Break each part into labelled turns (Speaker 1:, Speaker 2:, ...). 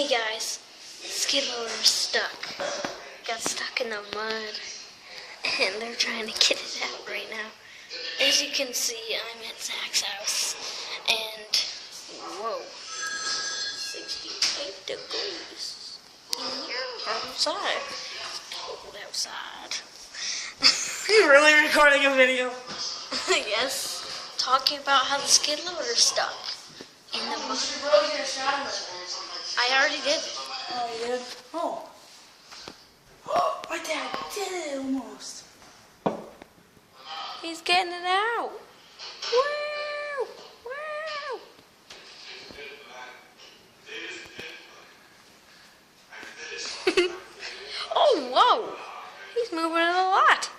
Speaker 1: Hey guys, skid loader stuck. Got stuck in the mud, and they're trying to get it out right now. As you can see, I'm at Zach's house, and whoa, 68 degrees in here outside. It's cold outside.
Speaker 2: You're really recording a video?
Speaker 1: Yes, talking about how the skid loader's stuck in the mud. I already did.
Speaker 2: Oh, you did? Oh. Oh, my dad did it almost.
Speaker 1: He's getting it out. Wow! Wow! Oh, whoa! He's moving it a lot.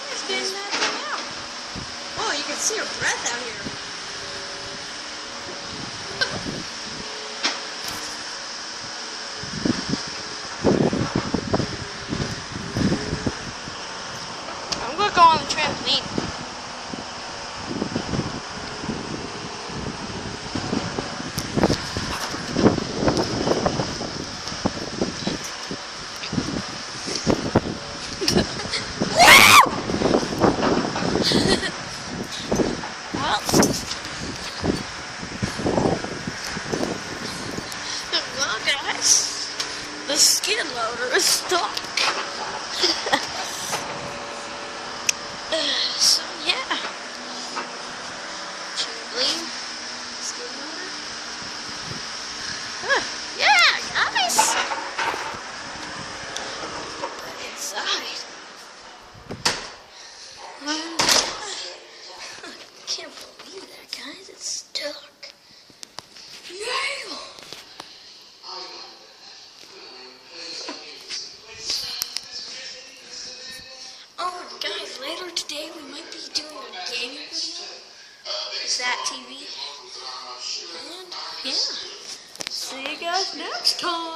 Speaker 1: He's getting that thing out.
Speaker 3: Oh, you can see her breath out here.
Speaker 1: I'm gonna go on the trampoline. Well, guys, the skid loader is stuck. So yeah, trampoline, skid loader. Yeah, guys. Inside. I can't believe that, guys. It's stuck. Yeah. Oh, guys, later today we might be doing a gaming video. Zach TV. And yeah, see you guys next time.